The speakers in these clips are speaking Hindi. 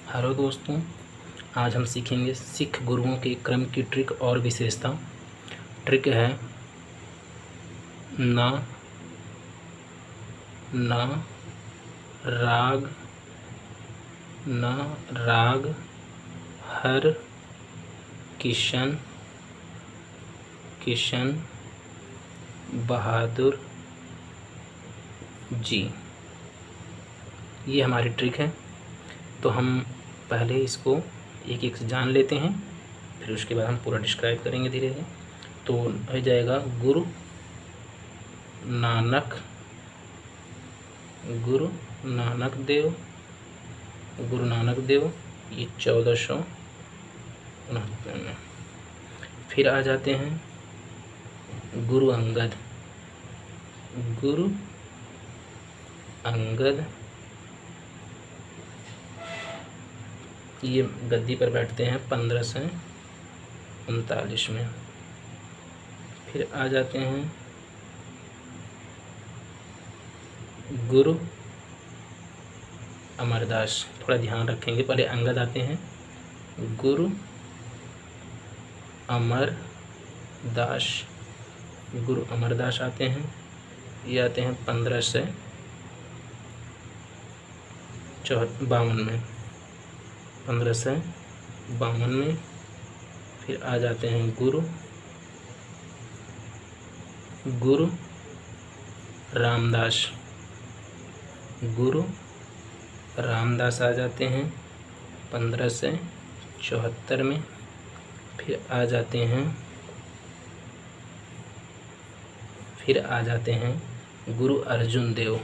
हेलो दोस्तों, आज हम सीखेंगे सिख गुरुओं के क्रम की ट्रिक और विशेषता। ट्रिक है ना ना राग ना राग हर किशन किशन बहादुर जी। ये हमारी ट्रिक है। तो हम पहले इसको एक एक से जान लेते हैं, फिर उसके बाद हम पूरा डिस्क्राइब करेंगे धीरे धीरे। तो हो जाएगा गुरु नानक देव, ये 1469 में। फिर आ जाते हैं गुरु अंगद, ये गद्दी पर बैठते हैं 1539 में। फिर आ जाते हैं गुरु अमरदास। थोड़ा ध्यान रखेंगे, पहले अंगद आते हैं, गुरु अमरदास आते हैं। ये आते हैं 1552 में। फिर आ जाते हैं गुरु रामदास आ जाते हैं 1574 में। फिर आ जाते हैं गुरु अर्जुन देव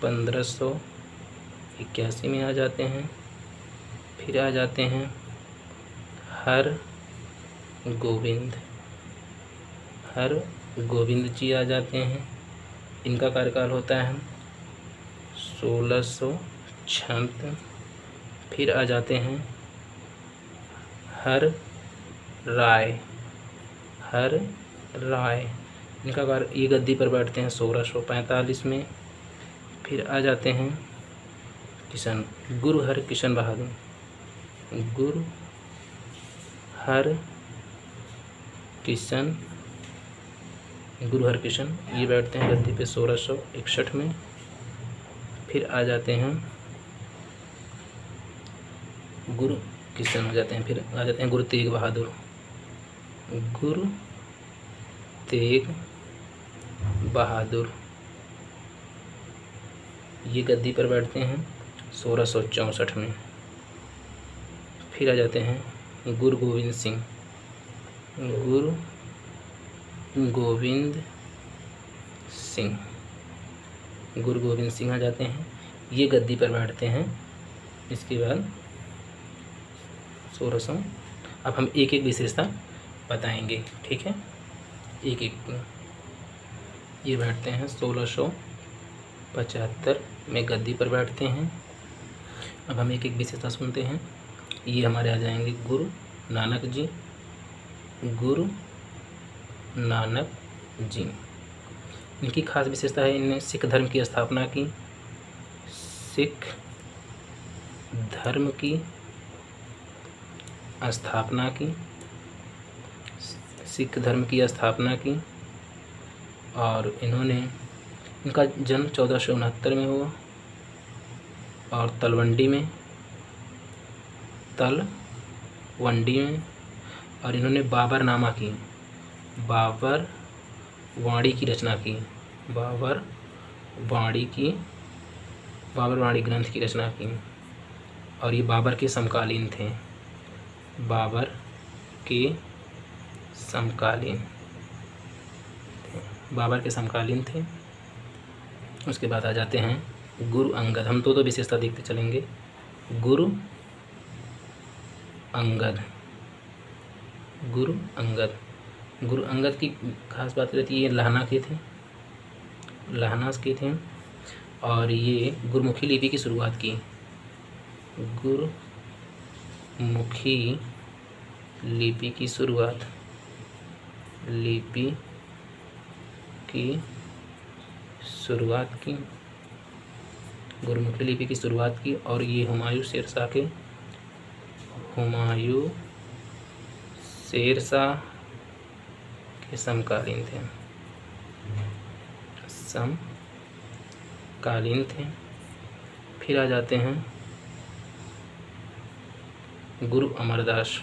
1581 में आ जाते हैं। फिर आ जाते हैं हर गोविंद जी आ जाते हैं। इनका कार्यकाल होता है 1696। फिर आ जाते हैं हर राय, इनका ये गद्दी पर बैठते हैं 1645 में। फिर आ जाते हैं गुरु हर किशन बहादुर, ये बैठते हैं गद्दी पे 1661 में। फिर आ जाते हैं गुरु किशन हो जाते हैं। फिर आ जाते हैं गुरु तेग बहादुर, ये गद्दी पर बैठते हैं 1664 में। फिर आ जाते हैं गुरु गोविंद सिंह आ जाते हैं, ये गद्दी पर बैठते हैं। इसके बाद 1600। अब हम एक एक विशेषता बताएंगे, ठीक है, एक एक। ये बैठते हैं 1675 में गद्दी पर बैठते हैं। अब हम एक एक विशेषता सुनते हैं। ये हमारे आ जाएंगे गुरु नानक जी। इनकी खास विशेषता है, इन्होंने सिख धर्म की स्थापना की। सिख धर्म की स्थापना की और इनका जन्म 1469 में हुआ और तलवंडी में, और इन्होंने बाबर वाणी की रचना की। बाबर वाणी ग्रंथ की रचना की और ये बाबर के समकालीन थे। उसके बाद आ जाते हैं गुरु अंगद। हम तो विशेषता देखते चलेंगे। गुरु अंगद की खास बात रहती है, ये लहना के थे और ये गुरमुखी लिपि की शुरुआत की। गुरमुखी लिपि की शुरुआत की, गुरुमुखी लिपि की शुरुआत की। और ये हुमायूं शेरशाह के समकालीन थे। फिर आ जाते हैं गुरु अमरदास।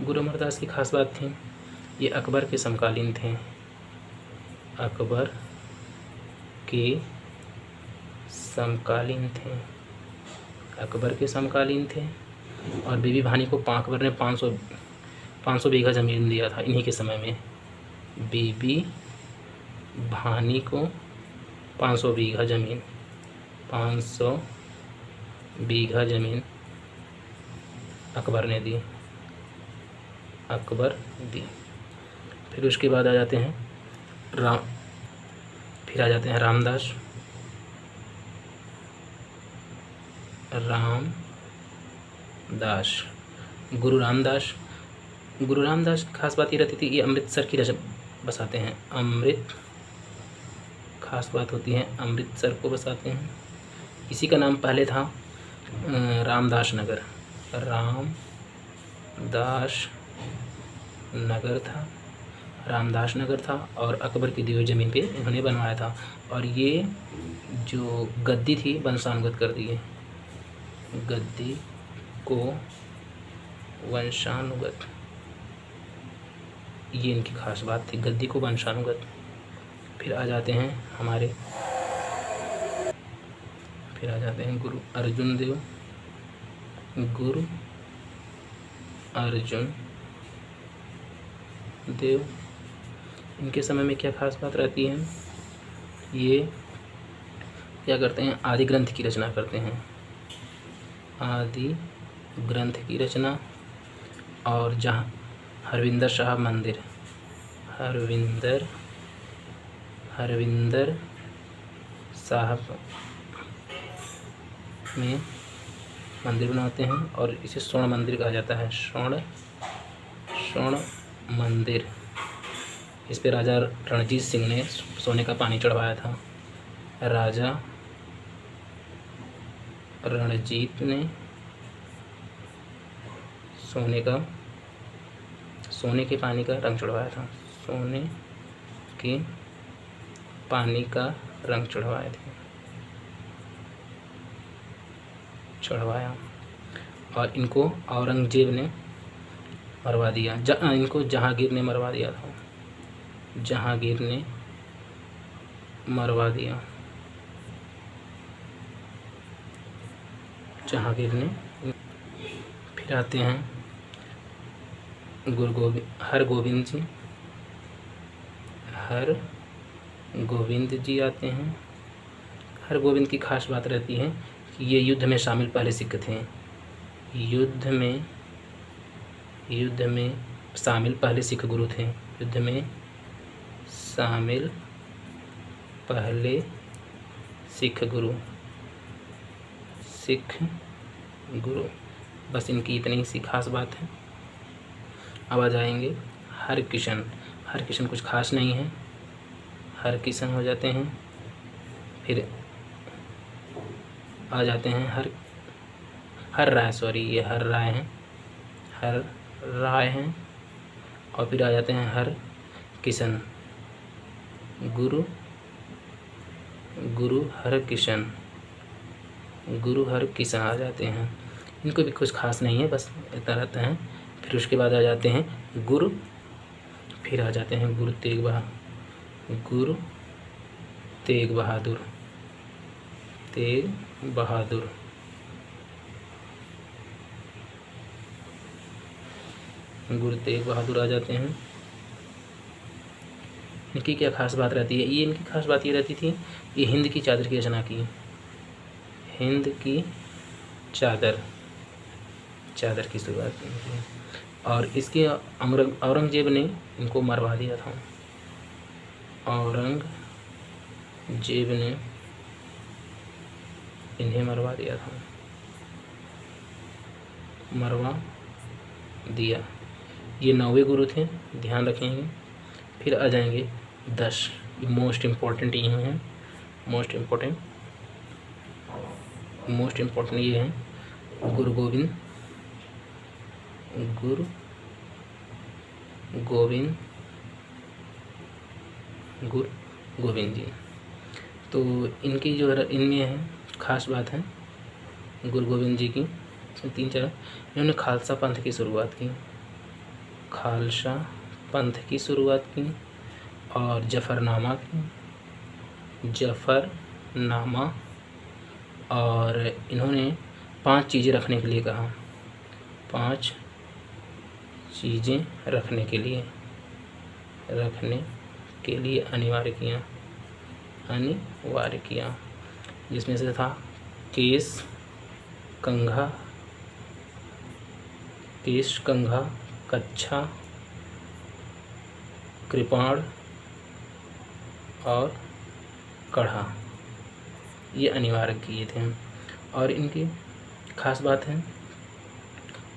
गुरु अमरदास की खास बात थी, ये अकबर के समकालीन थे। अकबर के समकालीन थे। और बीबी भानी को अकबर ने 500 बीघा ज़मीन दिया था इन्हीं के समय में। बीबी भानी को 500 बीघा ज़मीन अकबर दी। फिर उसके बाद आ जाते हैं रामदास। गुरु रामदास की खास बात ये रहती थी, ये अमृतसर की बसाते हैं। खास बात होती है अमृतसर को बसाते हैं। इसी का नाम पहले था रामदास नगर था। और अकबर की दी हुई ज़मीन पे इन्होंने बनवाया था। और ये जो गद्दी थी वंशानुगत कर दिए, गद्दी को वंशानुगत, ये इनकी खास बात थी, गद्दी को वंशानुगत। फिर आ जाते हैं गुरु अर्जुन देव। इनके समय में क्या खास बात रहती है, ये क्या करते हैं, आदि ग्रंथ की रचना करते हैं। आदि ग्रंथ की रचना। और जहाँ हरविंदर साहब मंदिर, हरविंदर साहब में मंदिर बनाते हैं। और इसे स्वर्ण मंदिर कहा जाता है। स्वर्ण मंदिर। इस पे राजा रणजीत सिंह ने सोने का पानी चढ़वाया था। राजा रणजीत ने सोने के पानी का रंग चढ़वाया था। सोने के पानी का रंग चढ़वाया। और इनको औरंगजेब ने मरवा दिया। इनको जहांगीर ने मरवा दिया था। फिर आते हैं हरगोविंद जी आते हैं। हरगोविंद की खास बात रहती है कि ये युद्ध में शामिल पहले सिख थे। युद्ध में शामिल पहले सिख गुरु थे। युद्ध में शामिल पहले सिख गुरु। बस इनकी इतनी सी खास बात है। अब आ जाएंगे हरकिशन कुछ खास नहीं है, हरकिशन हो जाते हैं। फिर आ जाते हैं हर राय हैं। और फिर आ जाते हैं हरकिशन। गुरु हरकिशन आ जाते हैं। इनको भी कुछ खास नहीं है, बस इतना रहता है। फिर उसके बाद आ जाते हैं गुरु तेग बहादुर। गुरु तेग बहादुर आ जाते हैं। इनकी क्या खास बात रहती है, ये इनकी खास बात ये रहती थी, ये हिंद की चादर की रचना की। हिंद की चादर की शुरुआत की। और इसके औरंगजेब ने इनको मरवा दिया था। औरंगजेब ने इन्हें मरवा दिया। ये 9वें गुरु थे, ध्यान रखेंगे। फिर आ जाएंगे 10, मोस्ट इम्पोर्टेंट ये हैं, मोस्ट इम्पोर्टेंट ये हैं गुरु गोविंद जी। तो इनकी जो इनमें है ख़ास बात है गुरु गोविंद जी की, इसमें 3-4 इन्होंने खालसा पंथ की शुरुआत की, खालसा पंथ की शुरुआत की और जफ़रनामा और इन्होंने 5 चीज़ें रखने के लिए कहा, 5 चीज़ें रखने के लिए अनिवार्य किया, जिसमें से था केश कंघा, कच्छा, कृपाण और कढ़ा, ये अनिवार्य किए थे। और इनकी खास बात है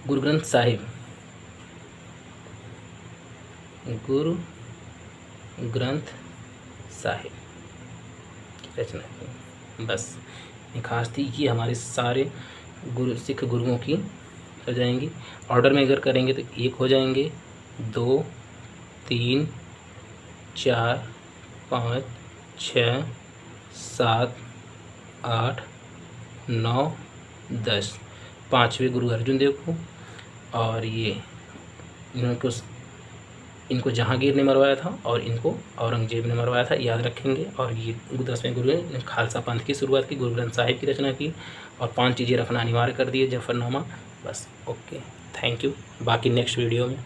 गुरु ग्रंथ साहिब की रचना की। बस ये खास थी कि हमारे सारे सिख गुरुओं की हो जाएंगी। ऑर्डर में अगर करेंगे तो 1 हो जाएंगे, 2, 3, 4, 5, 6, 7, 8, 9, 10। 5वें गुरु अर्जुन देव को, और ये इनको जहांगीर ने मरवाया था और इनको औरंगजेब ने मरवाया था, याद रखेंगे। और ये 10वें गुरु ने खालसा पंथ की शुरुआत की, गुरु ग्रंथ साहिब की रचना की और 5 चीज़ें रखना अनिवार्य कर दिए, जफरनामा। बस ओके, थैंक यू। बाकी नेक्स्ट वीडियो में